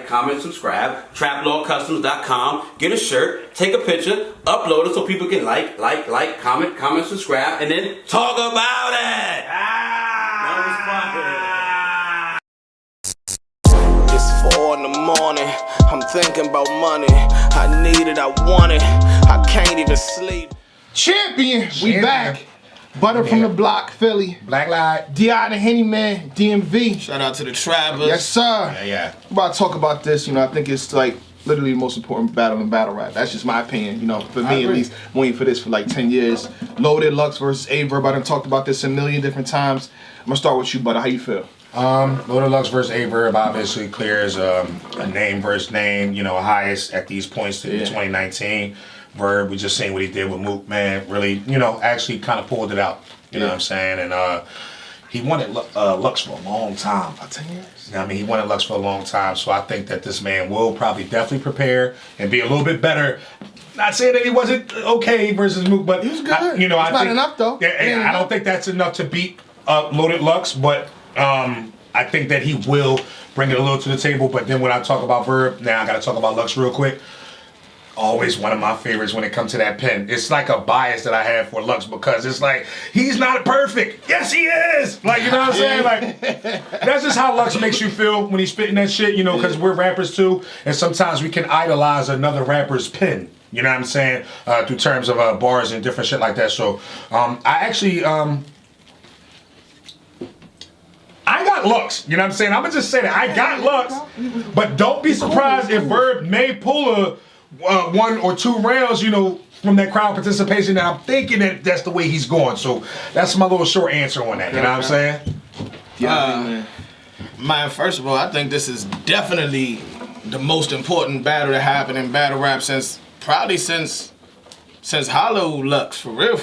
comment, subscribe. TrapLawCustoms.com. Get a shirt, take a picture, upload it so people can like, comment, subscribe, and then talk about it. That was fun. It's 4 in the morning. I'm thinking about money. I need it, I want it. I can't even sleep. Champion, we back. Butter from the block, Philly. Black Light. D.I. the Henny Man, DMV. Shout out to the Trappers. Yes, sir. Yeah. I'm about to talk about this. I think it's like literally the most important battle in battle rap. That's just my opinion. For me at least, waiting for this for like 10 years. Loaded Lux versus A-Verb. I done talked about this a million different times. I'm gonna start with you, Butter. How you feel? Loaded Lux versus A-Verb obviously clears a name versus name, highest at these points in 2019. Verb, we just seen what he did with Mook, man. Really, actually kind of pulled it out. You know what I'm saying? And he wanted Lux for a long time. About 10 years? He wanted Lux for a long time. So I think that this man will probably definitely prepare and be a little bit better. Not saying that he wasn't okay versus Mook, but he was good. I think not enough though. Yeah, I don't think that's enough to beat Loaded Lux, but I think that he will bring it a little to the table. But then when I talk about Verb, now I got to talk about Lux real quick. Always one of my favorites when it comes to that pen. It's like a bias that I have for Lux because it's like, he's not perfect. Yes, he is. Like, you know what I'm saying? Like, that's just how Lux makes you feel when he's spitting that shit, because we're rappers too. And sometimes we can idolize another rapper's pen. You know what I'm saying? Through terms of bars and different shit like that. So, I actually, I got Lux. You know what I'm saying? I'm going to just say that. I got Lux. But don't be surprised if Verb may pull a 1 or 2 rounds, from that crowd participation, that I'm thinking that that's the way he's going. So that's my little short answer on that. You know what I'm saying? Man, first of all, I think this is definitely the most important battle that happened in battle rap since Hollow Lux, for real.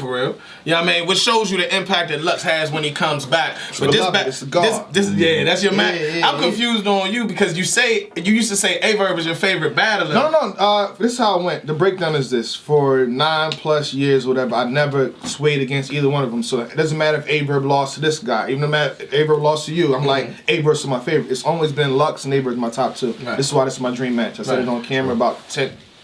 You know what I mean? Which shows you the impact that Lux has when he comes back. But this that's your man. I'm confused on you because you used to say A-Verb is your favorite battler. No. This is how it went. The breakdown is this. For 9+ years, whatever, I never swayed against either one of them. So it doesn't matter if A-Verb lost to this guy. Even if A-Verb lost to you, I'm like, A-Verb is my favorite. It's always been Lux and A-Verb is my top 2. Right. This is why this is my dream match. I said it on camera about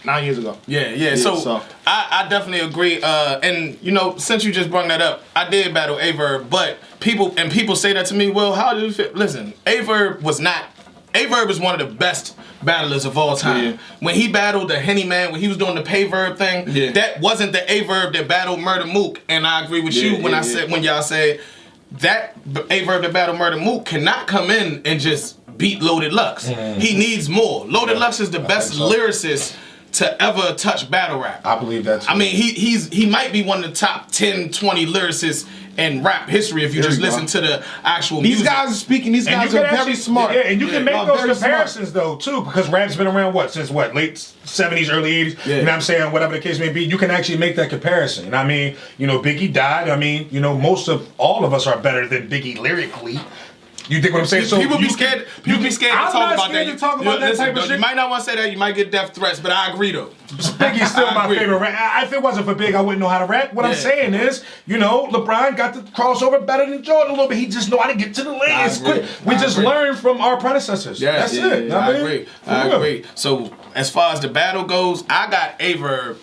9 years ago. Yeah. So I definitely agree. And since you just brought that up, I did battle A-Verb, but people say that to me. Well, how did you feel? Listen, A-Verb is one of the best battlers of all time. Yeah. When he battled the Henny Man, when he was doing the pay Verb thing, that wasn't the A-Verb that battled Murder Mook. And I agree with you when y'all said that A-Verb that battled Murder Mook cannot come in and just beat Loaded Lux. He needs more. Loaded Lux is the best lyricist to ever touch battle rap. I believe that's. I mean, he might be one of the top 10, 20 lyricists in rap history if you just listen to the actual music. These guys are speaking. These guys are very smart. Yeah, and you can make those comparisons though too, because rap's been around since late 70s, early 80s. Yeah. You know what I'm saying? Whatever the case may be, you can actually make that comparison. Biggie died. Most of all of us are better than Biggie lyrically. You think what I'm saying? So people be scared. People be scared to talk about that. To talk about that type of shit. You might not want to say that. You might get death threats, but I agree though. Biggie's still my favorite rap. If it wasn't for Big, I wouldn't know how to rap. What I'm saying is, LeBron got the crossover better than Jordan a little bit. He just know how to get to the lane. We just learned from our predecessors. That's it. I agree. So as far as the battle goes, I got A-Verb.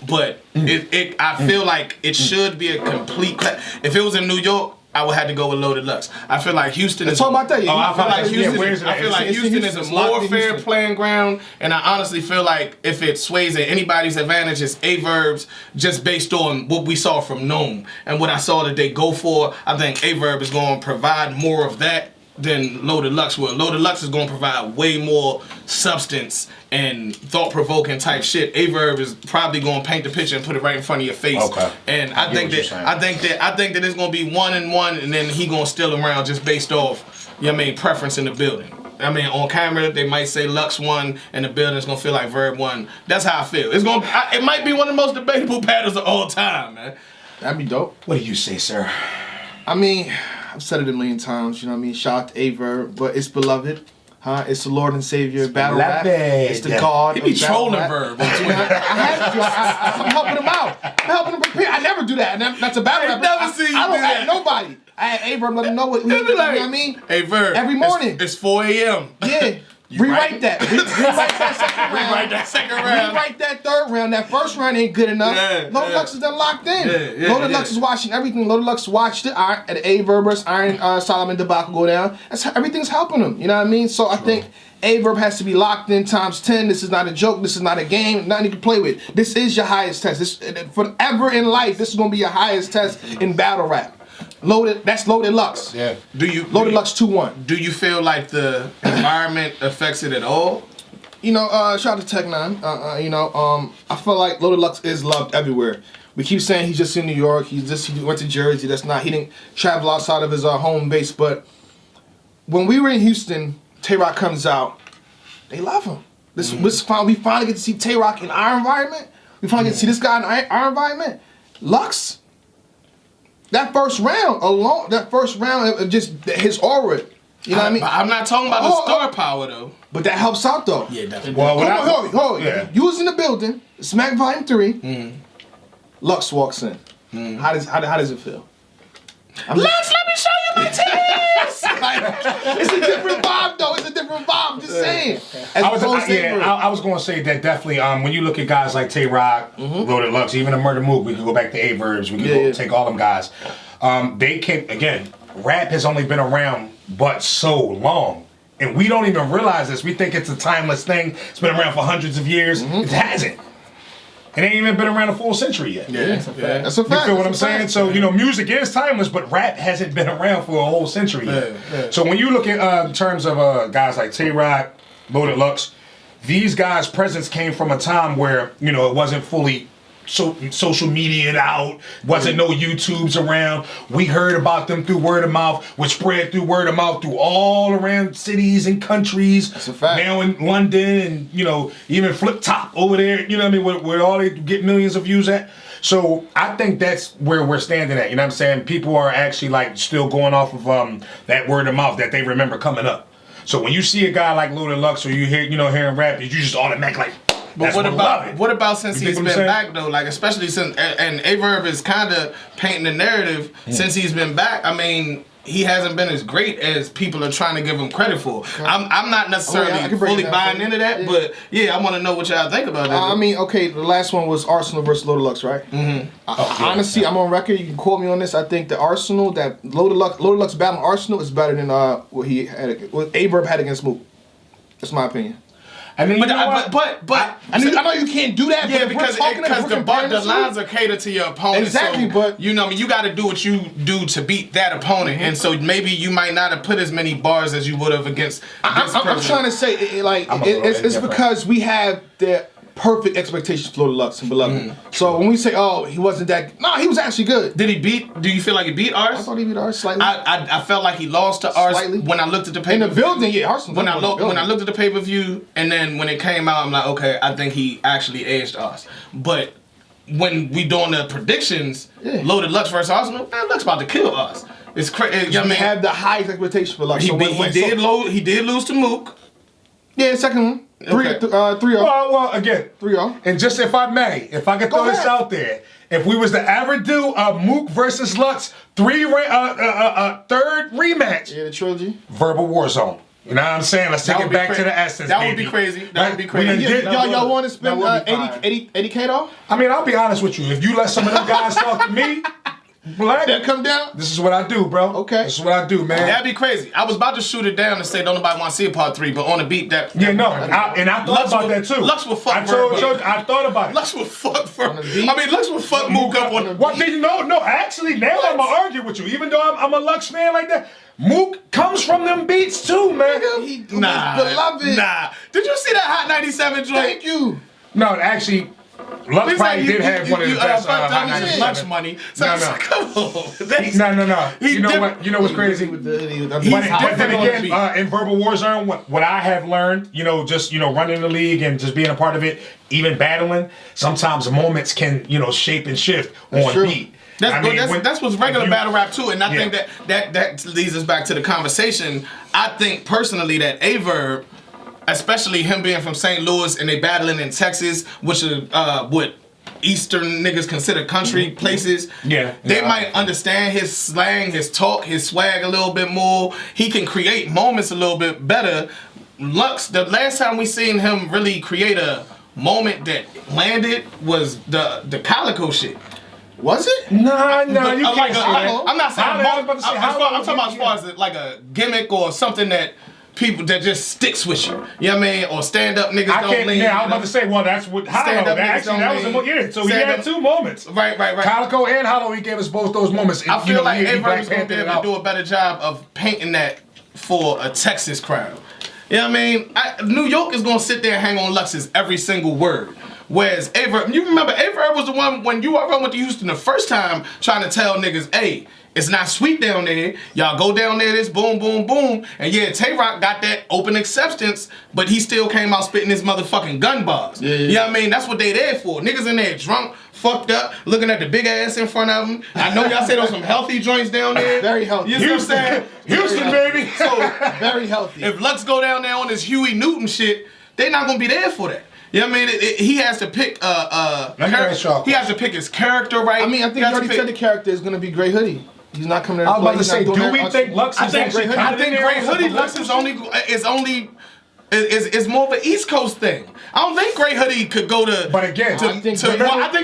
But I feel like it should be a complete. If it was in New York, I would have to go with Loaded Lux. I feel like Houston is. Talk about that. I feel like Houston is a more fair playing ground, and I honestly feel like if it sways at anybody's advantage, it's A-Verb's just based on what we saw from Nome and what I saw that they go for. I think A-Verb is going to provide more of that than Loaded Lux will. Loaded Lux is going to provide way more substance and thought-provoking type shit. A-Verb is probably going to paint the picture and put it right in front of your face. Okay. And I think that it's going to be 1 and 1, and then he going to steal around just based off, preference in the building. On camera they might say Lux won, and the building's gonna feel like Verb won. That's how I feel. It might be one of the most debatable battles of all time, man. That'd be dope. What do you say, sir? I've said it a million times, Shout out to A-Verb, but it's beloved. It's the Lord and Savior battle rap. Beloved. It's the God. He be of battle trolling rap. Verb. I have to. I'm helping him out. I'm helping him prepare. I never do that. That's a battle rap. never seen you I don't do add that. nobody. I add Abram, let him know what, you know what I mean? Hey, Verb. Every morning. It's 4 a.m. Yeah. Rewrite that. Rewrite that second round. Rewrite that second round. Rewrite that third round. That first round ain't good enough. Loaded Lux is done locked in. Loaded Lux is watching everything. Loaded Lux watched it. At A Verb versus Iron Solomon Debacle go down. Everything's helping him. You know what I mean? So I think A Verb has to be locked in times 10. This is not a joke. This is not a game. Nothing you can play with. This is your highest test. This forever in life. This is gonna be your highest test in battle rap. That's Loaded Lux. Yeah. Loaded Lux 2-1. Do you feel like the environment affects it at all? You know, shout out to Tech Nine. I feel like Loaded Lux is loved everywhere. We keep saying he's just in New York. He went to Jersey. He didn't travel outside of his home base. But when we were in Houston, Tay-Rock comes out. They love him. We finally get to see Tay-Rock in our environment. We finally get to see this guy in our environment. Lux. That first round alone, of just his aura. You know what I mean? I'm not talking about the star power though. But that helps out though. Yeah, definitely. Well, Hold on. Yeah. You was in the building, Smack Volume 3. Lux walks in. How does it feel? Let me show you my titties. It's a different vibe though. It's a different vibe. I'm just saying. I was going to say that definitely. When you look at guys like Tay-Rock, Loaded Lux, even a Murder Mook, we could go back to A-Verbs. We could take all them guys. They came again. Rap has only been around but so long, and we don't even realize this. We think it's a timeless thing. It's been around for hundreds of years. It hasn't. It ain't even been around a full century yet. Yeah, that's a fact. That's a fact. You feel what I'm saying? So, music is timeless, but rap hasn't been around for a whole century yet. Yeah. So when you look at in terms of guys like Tay-Rock, Loaded Lux, these guys' presence came from a time where, it wasn't fully social media out, wasn't no YouTubes around. We heard about them through word of mouth, which spread through word of mouth through all around cities and countries. That's a fact. Now in London and, even Flip Top over there, where all they get millions of views at. So I think that's where we're standing at. You know what I'm saying? People are actually still going off of that word of mouth that they remember coming up. So when you see a guy like Loaded Lux or you hear, hearing rap, you just automatically But what about since he's been back though? Like especially since and A-Verb is kind of painting the narrative since he's been back. I mean, he hasn't been as great as people are trying to give him credit for. I'm not necessarily fully buying into that, but I want to know what y'all think about it. The last one was Arsenal versus Loaded Lux, right? Honestly, I'm on record. You can quote me on this. I think the Arsenal that Loaded Lux battle Arsenal is better than what A-Verb had against Mook. That's my opinion. I mean, but I know you can't do that. Yeah, but because the lines are catered to your opponent. Exactly, so, but you got to do what you do to beat that opponent, and so maybe you might not have put as many bars as you would have against. I'm trying to say, it's because we have the perfect expectations for Loaded Lux and Beloved. So when we say, he wasn't that, he was actually good. Do you feel like he beat Ars? I thought he beat Ars slightly. I felt like he lost to Ars Slightly. when I looked at the pay-per-view. In the building, Arsenal. When I looked at the pay-per-view, and then when it came out, I'm like, okay, I think he actually edged Ars. But when we doing the predictions, Loaded Lux versus Arsenal, Lux about to kill us. It's crazy. We had the highest expectation for Lux. He did lose to Mook. Yeah, second one. 3-0. Well, again, 3-0. And just if I could throw this out there, if we was to ever do a Mook versus Lux third rematch, the trilogy, Verbal Warzone. You know what I'm saying? Let's take it back to the essence. That would be crazy. That would be crazy. Y'all want to spend 80K though? I mean, I'll be honest with you. If you let some of them guys talk to me, Black, that come down? This is what I do, bro. Okay. This is what I do, man. That'd be crazy. I was about to shoot it down and say, don't nobody want to see a part 3, but on the beat, that. Yeah, no. I thought about that too. Lux will fuck I thought about it. Lux will fuck Lux will fuck Mook up on the What? No, actually, now I'm going to argue with you. Even though I'm a Lux fan like that, Mook comes from them beats too, man. Beloved. Nah. Did you see that Hot 97 joint? Thank you. No, actually, Lux probably did have one of the best Hot 97. Lunch money. So come on. No. You know what's crazy? But then again, in Verbal Warzone, what I have learned, just running the league and just being a part of it, even battling, sometimes moments can shape and shift on beat. That's what's regular battle rap too, and I think that leads us back to the conversation. I think personally that Verb, especially him being from St. Louis and they battling in Texas, which are what Eastern niggas consider country places. They might understand his slang, his talk, his swag a little bit more. He can create moments a little bit better. Lux, the last time we seen him really create a moment that landed was the Calico shit. Was it? No, you can't say that. I'm not saying I'm talking about as far as like a gimmick or something that people that just sticks with you. You know what I mean? Or stand up niggas don't lean. Yeah, I was about to say, well, that's what Hollow. So he had two moments. Right. Calico and Hollow, he gave us both those moments. I feel like everybody's gonna be able to do a better job of painting that for a Texas crowd. You know what I mean? New York is gonna sit there and hang on Lux's every single word. Whereas Verb, you remember Verb was the one when URL went to Houston the first time trying to tell niggas, hey, it's not sweet down there. Y'all go down there, this boom, boom, boom. And yeah, Tay-Rock got that open acceptance, but he still came out spitting his motherfucking gun bars. You know what I mean? That's what they there for. Niggas in there drunk, fucked up, looking at the big ass in front of them. I know y'all say those some healthy joints down there. Very healthy. You know what I'm saying? Houston, baby. So very healthy. If Lux go down there on this Huey Newton shit, they not gonna be there for that. You know what I mean? He has to pick he has to pick his character right. I mean, I think you already said the character is gonna be Gray Hoodie. He's not coming there. I was about to say, do we think Lux is actually? I think Gray Hoodie Lux is more of an East Coast thing. I don't think Gray Hoodie could go to. But again, I think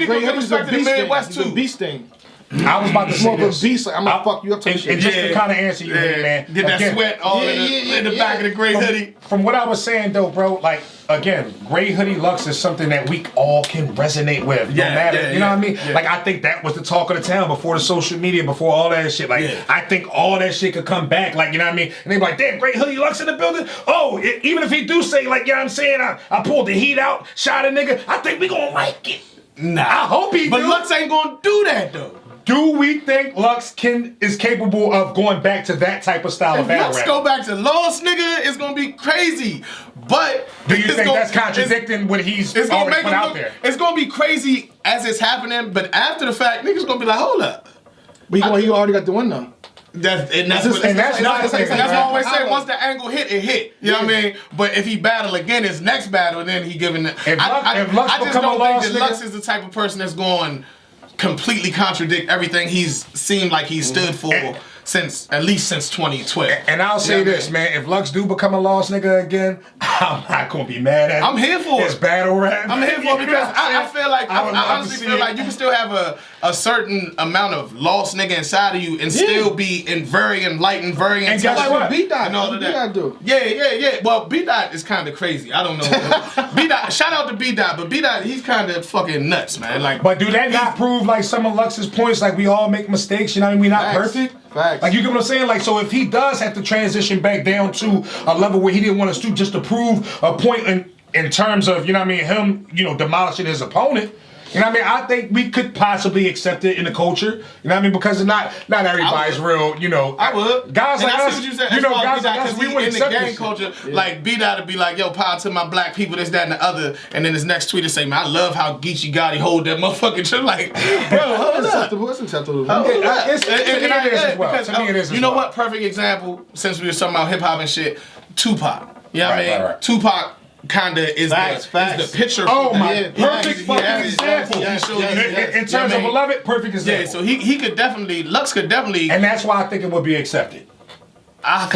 it could get respected in the Midwest too. Beast thing. I was about to say more of a beast. Like, I'm gonna fuck you up. And just to kind of answer you, man. Did that sweat all in the back of the Gray Hoodie? From what I was saying though, bro, like again, Gray Hoodie Lux is something that we all can resonate with. No matter, you know what I mean? Yeah. Like I think that was the talk of the town before the social media, before all that shit. Like I think all that shit could come back. Like you know what I mean? And they be like, damn, Gray Hoodie Lux in the building. Oh, even if he do say like, you know what I'm saying? I pulled the heat out, shot a nigga. I think we gonna like it. Nah, I hope he. But Lux ain't gonna do that though. Do we think Lux is capable of going back to that type of style of battle rap? Lux go back to Lost, nigga, it's gonna be crazy. But do you think that's contradicting what he's already put out there? It's gonna be crazy as it's happening, but after the fact, niggas gonna be like, hold up. But he already got the win though. That's what I always say. Once the angle hit, it hit. You know what I mean? But if he battle again, his next battle, then he giving it. I just don't think that Lux is the type of person that's going completely contradict everything he's seemed like he stood for at least since 2012. And I'll say this, man, if Lux do become a lost nigga again, I'm not gonna be mad at him. I'm here for it. It's battle rap. I'm here for it because I feel like I honestly feel like you can still have a certain amount of lost nigga inside of you and still be very enlightened, very intelligent. And guess what? B-Dot. What B-Dot do? Yeah. Well, B-Dot is kind of crazy. I don't know. B-Dot, shout out to B-Dot, but B-Dot, he's kind of fucking nuts, man. Like, but do that not prove like some of Lux's points? Like we all make mistakes. You know what I mean? We're not perfect. Facts. Like you get what I'm saying? Like so if he does have to transition back down to a level where he didn't want us to just to prove a point in terms of, you know what I mean, him, demolishing his opponent. You know what I mean? I think we could possibly accept it in the culture. You know what I mean? Because not everybody's real, I would. Guys and like I us, see what you said. guys like us, we would in the accept gang culture, like B-Dot would be like, yo, power to my black people, this, that, and the other. And then his next tweet would say, man, I love how Geechee Gotti hold that motherfucking shit. Like, bro, hold up. It's acceptable. It is. You know what? Perfect example, since we were talking about hip-hop and shit, Tupac. You know what I mean? Right. Tupac kinda is the picture. Oh my, perfect fucking example. In terms of beloved, perfect example. Yeah, so he could definitely, Lux could definitely, and that's why I think it would be accepted. I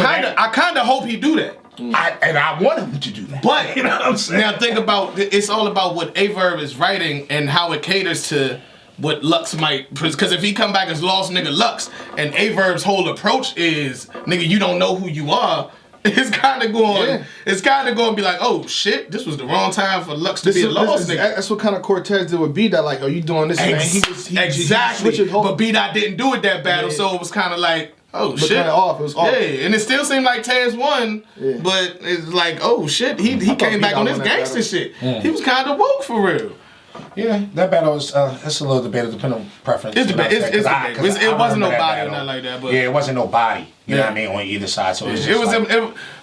kinda hope he do that. I want him to do that. But you know what I'm saying? Now think about it's all about what Verb is writing and how it caters to what Lux might, because if he come back as lost nigga Lux and Verb's whole approach is nigga you don't know who you are. It's kind of going. It's kind of going to be like, oh shit, this was the wrong time for Lux to be a lost nigga. That's what kind of Cortez did with B-Dot. Like, are you doing this, man? Exactly. But B-Dot didn't do it that battle, so it was kind of like, oh shit. Kind of off. It was off. Yeah, and it still seemed like Taz won, but it's like, oh shit, he came back on this gangster shit. He was kind of woke for real. Yeah, that battle is it's a little debatable depending on preference. It's you know what I'm debatable. saying? 'Cause I It wasn't remember that nobody or battle. nothing like that. But Yeah, it wasn't nobody. You know Yeah. what I mean on either side. So it was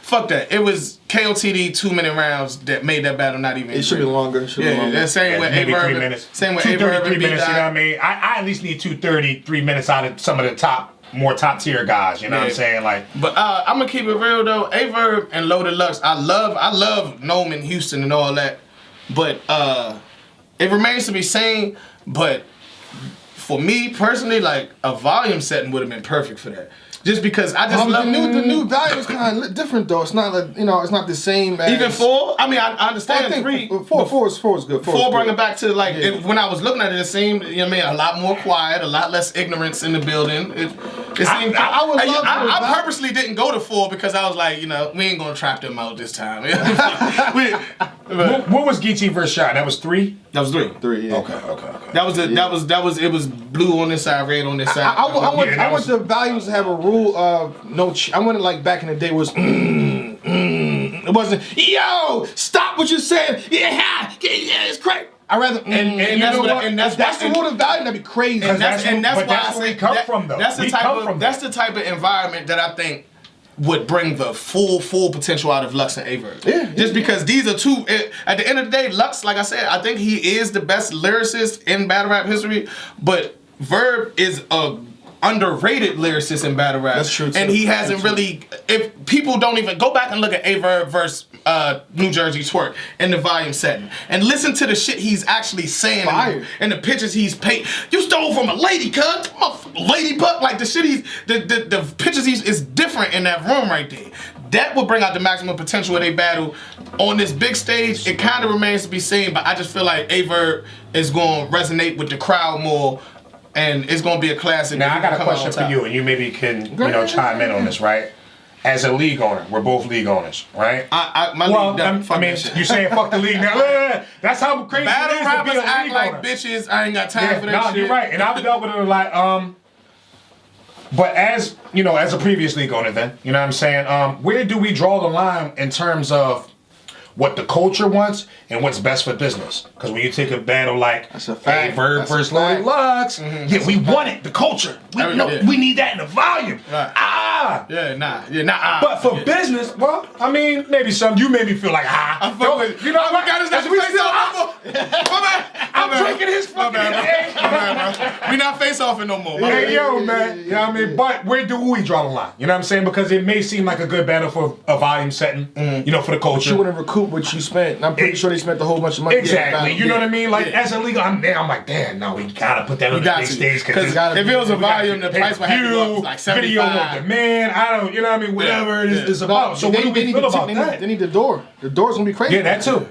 fuck that. It was KOTD 2-minute rounds that made that battle not even. It should be longer. It should be longer. Yeah, same with maybe Averb. 3 minutes. Same with 2:30, Averb 3 and minutes. You know what I B-Dot. mean? I at least need 2:30, 3 minutes out of some of the more top tier guys. You know what I'm saying? Like, But I'm gonna keep it real though. Averb and Loaded Lux, I love Nome and Houston and all that. But it remains to be seen. But for me personally, like a volume setting would have been perfect for that. Just because I just love the new value is kind of different though. It's not like it's not the same as even 4. I mean, I understand I think 3. four is good. 4 bring it back to like when I was looking at it, it seemed a lot more quiet, a lot less ignorance in the building. It seemed I purposely didn't go to 4 because I was like, we ain't gonna trap them out this time. what was Geechee versus Shy? That was 3. That was 3. 3. Yeah. Okay. That was it was blue on this side, red on this side. I want the values to have a rule of no. I wanted like back in the day was. It wasn't. Yo, stop what you said. Yeah, it's crazy. I rather and that's what that's the rule of value. That'd be crazy. And that's why that's where we come from, though. That's the type of environment that I think would bring the full potential out of Lux and Averb. Yeah. Just because these are two. At the end of the day, Lux, like I said, I think he is the best lyricist in battle rap history. But Verb is a underrated lyricist in battle rap. That's true, too. And he hasn't really. If people don't even go back and look at Averb versus New Jersey Twerk in the volume setting and listen to the shit he's actually saying and the pictures he's paid. You stole from a lady, cuz. Lady buck. Like the shit the pictures is different in that room right there. That will bring out the maximum potential of their battle. On this big stage, it kind of remains to be seen, but I just feel like Averb is going to resonate with the crowd more. And it's gonna be a classic. Now I got a question for you, and you maybe can chime in on this, right? As a league owner, we're both league owners, right? My league done. I mean, you saying fuck the league now? That's how crazy battle it is to be rappers a act league like owner. bitches. I ain't got time for that no, shit. You're right, and I've dealt with it a lot. But as as a previous league owner, then you know what I'm saying. Where do we draw the line in terms of what the culture wants and what's best for business? Because when you take a battle like Verb versus Loaded Lux, we want it, the culture. We need that in the volume. Right. But for business, well, I mean, maybe you made me feel like I fuck with you know what I I'm drinking his fucking We not face offing no more. Hey, yo, man. You know what I mean? But where do we draw the line? You know what I'm saying? Because it may seem like a good battle for a volume setting, for the culture. You wouldn't recoup what you spent. And I'm pretty sure they spent a whole bunch of money. Exactly. You know what I mean? Like, as a league, I'm like, damn, no, we gotta put that on the big stage. Because if it was a volume, the price would have to go up to like 75. Video of the man, I don't, you know what I mean? Whatever it is about. So what do we feel about that? They need the door. The door's gonna be crazy. Yeah, that too.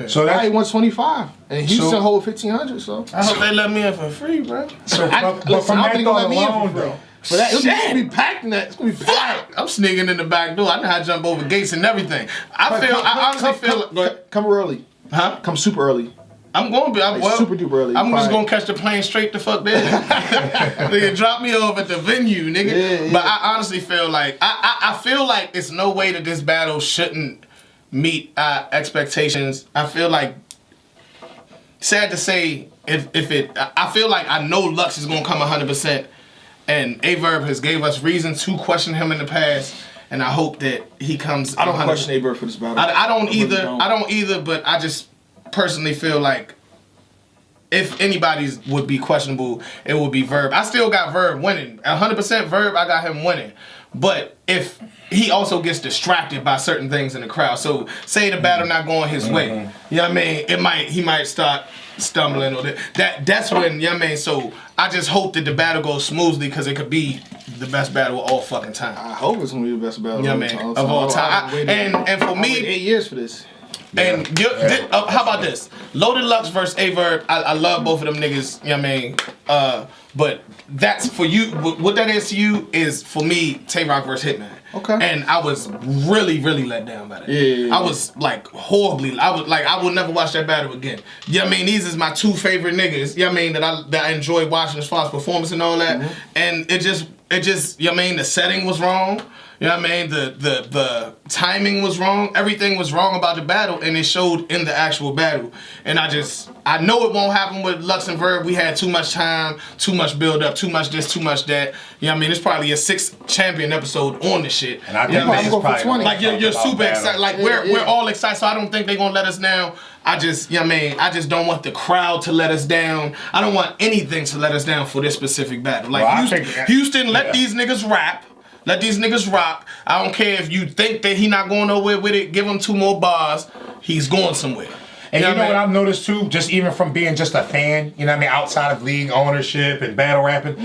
So that's 125, and Houston hold 1,500. So I hope they let me in for free, bro. So, but from that thought alone, though. But that, it's gonna be packed in that. It's gonna be packed. I'm sneaking in the back door. I know how to jump over gates and everything. I honestly feel. Come early. Huh? Come super early. I'm going to be super duper early. I'm just gonna catch the plane straight the fuck there. Nigga, drop me off at the venue, nigga. Yeah. But I honestly feel like I feel like it's no way that this battle shouldn't meet expectations. I feel like, sad to say, I feel like I know Lux is gonna come 100%, and Averb has gave us reason to question him in the past, and I hope that he comes. I don't question Averb for this battle. I don't either, but I just personally feel like if anybody's would be questionable, it would be Verb. I still got Verb winning. 100% Verb, I got him winning. But if he also gets distracted by certain things in the crowd, so say the battle not going his way, you know what I mean? He might start stumbling or that's when, you know what I mean? So I just hope that the battle goes smoothly because it could be the best battle of all fucking time. I hope it's gonna be the best battle of all time. And for me, 8 years for this. And how about this? Loaded Lux versus Averb. I love both of them niggas. You know what I mean? But that's for you. What that is to you is for me, Tay-Rock versus Hitman. Okay. And I was really, really let down by that. Yeah. I was like horribly. I will never watch that battle again. You know what I mean? These is my 2 favorite niggas. You know what I mean? That I enjoy watching as far as performance and all that. And it just, you know what I mean? The setting was wrong. You know what I mean? The timing was wrong. Everything was wrong about the battle, and it showed in the actual battle. And I know it won't happen with Lux and Verb. We had too much time, too much build up, too much this, too much that. You know what I mean? It's probably a 6th champion episode on this shit. And I think this is probably 20. Like you're super excited. Like we're all excited, so I don't think they're gonna let us down. I just, you know what I mean? I just don't want the crowd to let us down. I don't want anything to let us down for this specific battle. Like Well, Houston, let these niggas rap. Let these niggas rock. I don't care if you think that he not going nowhere with it. Give him 2 more bars. He's going somewhere. And you know what I've noticed too, just even from being just a fan, you know what I mean, outside of league ownership and battle rapping,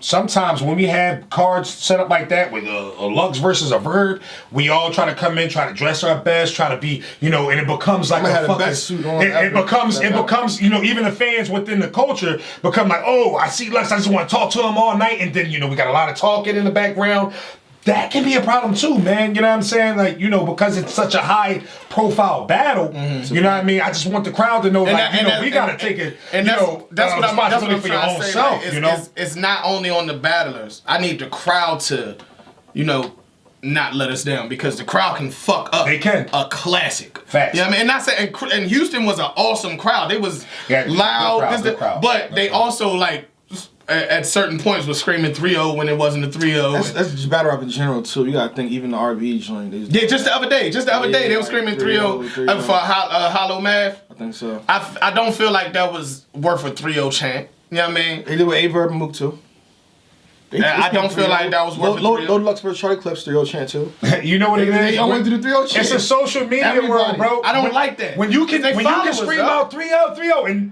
sometimes when we have cards set up like that with a Lux versus a Verb, we all try to come in, try to dress our best, try to be, you know, and it becomes like a fucking, it becomes, you know, even the fans within the culture become like, oh, I see Lux, I just want to talk to him all night, and then, you know, we got a lot of talking in the background. That can be a problem too, man. You know what I'm saying? Like, you know, because it's such a high profile battle, you know what I mean? I just want the crowd to know, we gotta take it, and that's what I'm responsibility for your own self, like, you know? It's not only on the battlers. I need the crowd to, you know, not let us down, because the crowd can fuck up. They can. A classic. Facts. You know what I mean? And I said, and Houston was an awesome crowd. They was loud, good crowd. But they also like at certain points was screaming 3-0 when it wasn't a 3-0. That's just battle rap in general too. You gotta think even the RB joint. Yeah, just the other day they were screaming 3-0 for Hollow Math. I think so. I don't feel like that was worth a 3-0 chant. You know what I mean? They did with A-Verb and Mook too. I don't feel like that was worth Load Lux versus Charlie Clips 3-0 chant too. You know what it is? I went to the 3-0 chant. It's a social media world, bro. I don't like that. When you can scream out 3-0, 3-0, and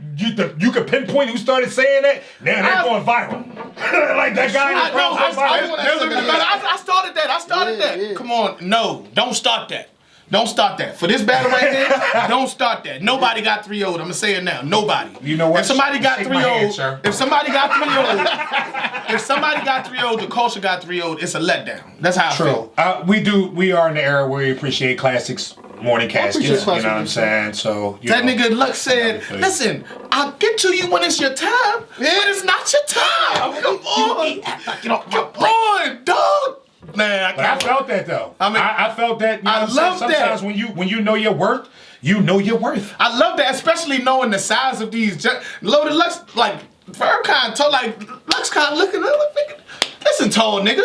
you can pinpoint who started saying that, now they're going viral. Like that guy. I started that. Yeah. Come on, no, don't start that. Don't start that. For this battle right here, don't start that. Nobody got 3-0'd. I'm gonna say it now. Nobody. You know what? If somebody got 3-0'd, if somebody got 3-0'd, the culture got 3-0'd, it's a letdown. That's how I feel. We are in the era where we appreciate classics, morning caskets. You know what I'm saying? So that nigga Lux said, listen, I'll get to you when it's your time, but it's not your time. Come on. Come on, dog. Man, I felt that though. I mean, I felt that. You know I love sometimes that. when you know your worth, you know your worth. I love that, especially knowing the size of these. Loaded Lux, like Verb kind of tall, like Lux kind of looking at him like, listen, tall nigga,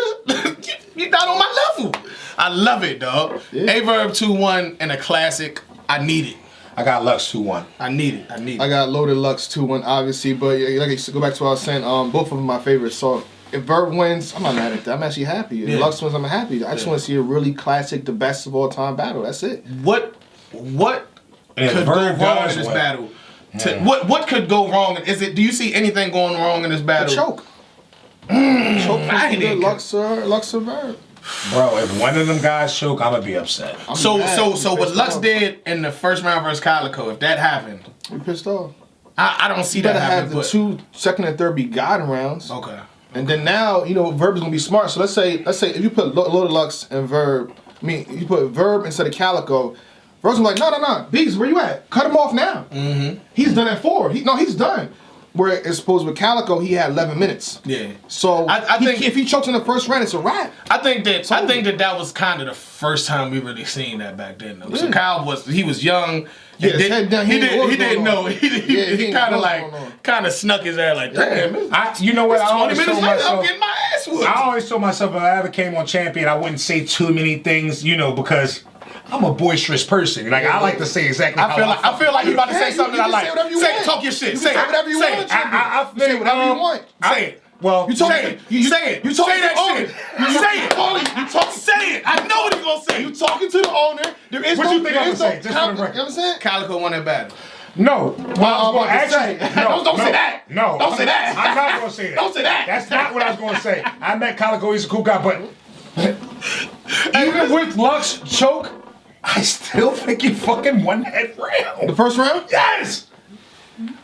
you're not on my level. I love it, dog. Yeah. A-Verb 2-1 and a classic. I need it. I got Lux 2-1. I need it. I got Loaded Lux 2-1, obviously, but like I go back to what I was saying. Both of them my favorites. So if Verb wins, I'm not mad at that. I'm actually happy. If Lux wins, I'm happy. I just want to see a really classic, the best of all time battle. That's it. What could go wrong in this battle? What could go wrong? Do you see anything going wrong in this battle? A choke. Choke for either Lux or Verb. Bro, if one of them guys choke, I'm gonna be upset. So what Lux did in the first round versus Calico, if that happened, we pissed off. I don't see that happening. You better have the 2 second and third be guiding rounds. Okay. And then now, you know, Verb is gonna be smart. So let's say if you put Loaded Lux and Verb, you put Verb instead of Calico, Verb's gonna be like, no, Bees, where you at? Cut him off now. Mm-hmm. He's done at 4. He's done. Where it's supposed with Calico, he had 11 minutes. Yeah. So I think if he chokes in the first round, it's a wrap. I think that was kind of the first time we really seen that back then, though. Yeah. So Kyle was young. He didn't know. He kind of snuck his ass like, damn. You know what? I always told myself, I'm getting my ass whooped. I always told myself if I ever came on Champion, I wouldn't say too many things, you know, because I'm a boisterous person. Like I like to say exactly. I feel like you about to say something I like. Say talk your shit. Say whatever you want. Say whatever you want. Say it. Well, you say it. You say it. You say that shit. You say it. You talk. Say it. I know what he's gonna say. You talking to the owner. There is what no. You think I'm gonna say? You know what I'm saying? Calico won that battle. No. Well, I was going to actually. Don't say that. No. Don't say that. I'm not going to say that. Don't say that. That's not what I was going to say. I met Calico. He's a cool guy, but even with Lux choke, I still think he fucking won that round. The first round? Yes.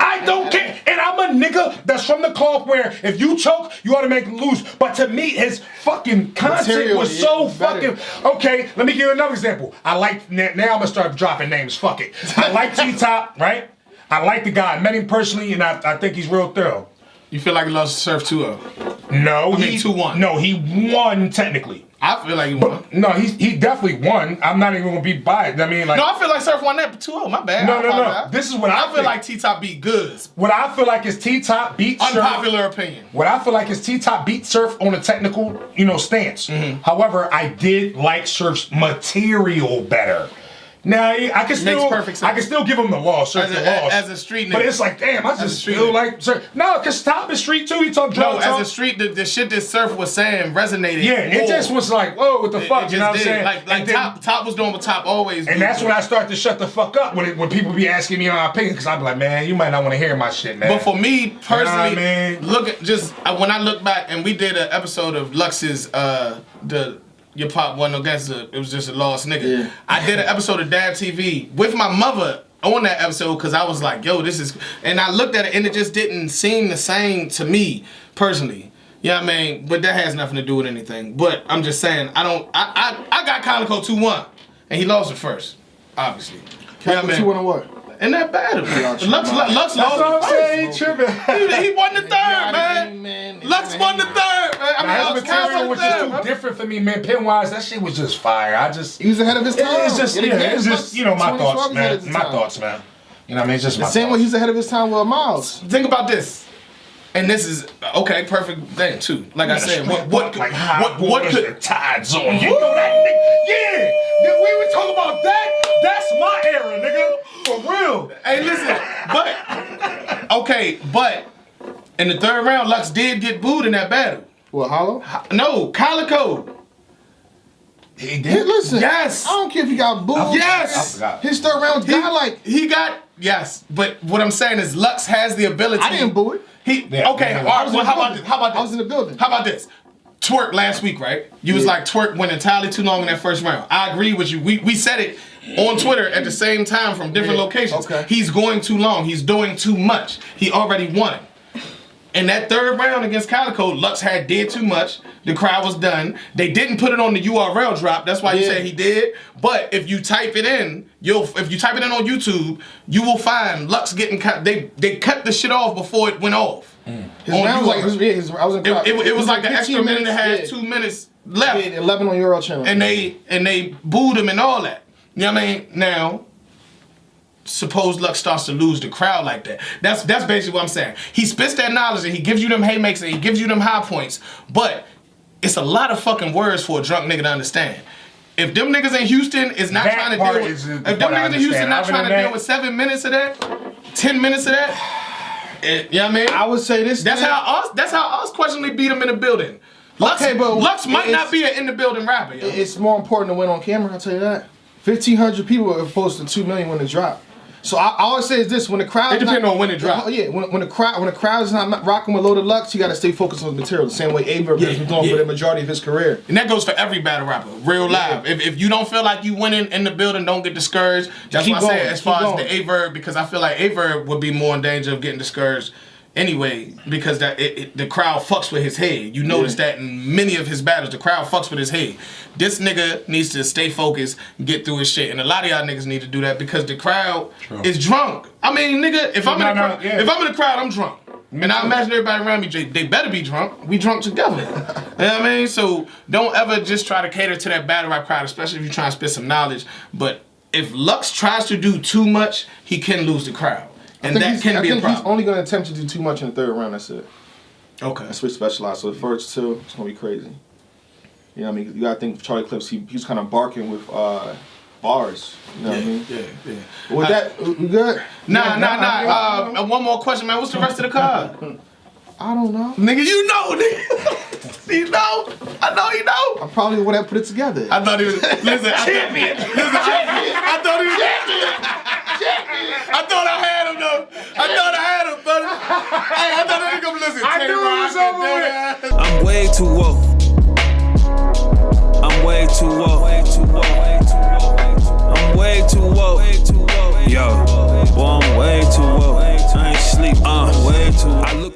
I don't care. And I'm a nigga that's from the cloth where if you choke, you automatically lose. But to me, his fucking content was so fucking... Okay, let me give you another example. Now I'm going to start dropping names. Fuck it. I like T-Top, right? I like the guy. I met him personally, and I think he's real thorough. You feel like he lost Surf 2-0? No. I mean 2-1. No, he won technically. I feel like he won. No, he definitely won. I'm not even gonna be biased. I mean, like, No, I feel like Surf won that 2-0. My bad. no. This is what I feel think. like T-Top beat Goods. What I feel like is T-Top beat Surf. Unpopular opinion. What I feel like is T-Top beat Surf on a technical, stance. Mm-hmm. However, I did like Surf's material better. Now I can still, perfect sense. I can still give him the loss. Surf the loss As a street nigga. but it's like, damn, I just feel like Surf. No, because Top is street too. He talked drug No, talk. as a street, the shit that Surf was saying resonated. Yeah, more. it just was like, whoa, what the fuck? It You know what just I'm did. saying? Like And then- Top was doing what Top always do. And that's when I start to shut the fuck up when people be asking me my opinion, because I be like, man, you might not want to hear my shit, man. But for me personally, You know what I mean? when I look back, and we did an episode of Lux's Your Pop wasn't against it was just a lost nigga. Yeah. I did an episode of Dab TV with my mother on that episode because I was like, yo, this is, and I looked at it and it just didn't seem the same to me personally. You know what I mean? But that has nothing to do with anything. But I'm just saying, I got Calico 2-1 and he lost it first, obviously. You know what I mean? 2-1 or what? In that battle. Lux That's lost what I'm it saying, first. tripping. He won the third, man. Lux won the third, man. I mean, His Lux material won was the just third. too different for me, man. Pin wise, that shit was just fire. He was ahead of his time. It's just, it's just, my 2012 thoughts, was ahead of man. his My time. thoughts, man. You know what I mean? It's just The my same way thoughts. he's ahead of his time with Miles. Think about this. And this is okay, perfect thing too. Like I said, what like high what waters could and tides on? You know that nigga? Yeah. We were talking about that. That's my era, nigga. For real. Hey, listen, but in the third round, Lux did get booed in that battle. What, Hollow? No, Calico. He Hey, did. listen. Yes. I don't care if he got booed. Yes. I forgot. His third round guy, like, He got yes, but what I'm saying is Lux has the ability. I didn't boo it. Yeah, Okay, yeah. all right, well, how about this? I was in the building. How about this? Twerk last week, right? You was like Twerk went entirely too long in that first round. I agree with you. We said it on Twitter at the same time from different locations. Okay. He's going too long. He's doing too much. He already won. In that third round against Calico, Lux did too much. The crowd was done. They didn't put it on the URL drop. That's why you Yeah. say he did. But if you type it in, if you type it in on YouTube, you will find Lux getting cut. They cut the shit off before it went off. His On round was like, URL. I was in the crowd. It was like an 15 extra minute and a half, yeah. 2 minutes left. Yeah, 11 on URL channel. And they booed him and all that. You know what I mean? Now, suppose Lux starts to lose the crowd like that. That's basically what I'm saying. He spits that knowledge and he gives you them haymakers and he gives you them high points, but it's a lot of fucking words for a drunk nigga to understand. If them niggas in Houston is not That trying to part deal is with, the if them part I niggas in Houston understand. not Other trying to than deal that- with 7 minutes of that, 10 minutes of that, you know what I mean? I would say this. That's how us questionably beat him in the building. Lux, Okay, but Lux might it's- not be an in the building rapper, yo. It's more important to win on camera, I'll tell you that. 1,500 people are opposed to 2 million when it drop. So I always say is this: when the crowd, It depends on when it drop. Yeah, when the crowd is not rocking with loaded Lux, you got to stay focused on the material. The same way Verb has been doing for the majority of his career. And that goes for every battle rapper, real live. If you don't feel like you winning in the building, don't get discouraged. That's Keep what I say going, as keep far as going. the Verb, because I feel like Verb would be more in danger of getting discouraged anyway, because the crowd fucks with his head. You notice that in many of his battles, the crowd fucks with his head. This nigga needs to stay focused, get through his shit, and a lot of y'all niggas need to do that because the crowd is drunk. I mean, nigga, if I'm in the crowd, I'm drunk. And I imagine everybody around me, they better be drunk. We drunk together. You know what I mean? So don't ever just try to cater to that battle rap crowd, especially if you're trying to spit some knowledge. But if Lux tries to do too much, he can lose the crowd. And that can be a problem. He's only going to attempt to do too much in the third round. That's it. Okay. That's what he specialized. So the first two, it's going to be crazy. You know what I mean? You got to think Charlie Clips, he was kind of barking with bars. You know what I mean? Yeah. With that, we good? Nah. One more question, man. What's the rest of the card? I don't know. Nigga, you know, nigga. You know? I know you know. I probably would have put it together. I thought he was. Listen, champion. I thought he was. I thought I had him though. I thought I had him, brother. Hey, I thought that nigga was listening. I knew it was over with. I'm way too woke. I'm way too woke. I'm way too woke. Yo, boy, I'm way too woke. I ain't sleep. Way too.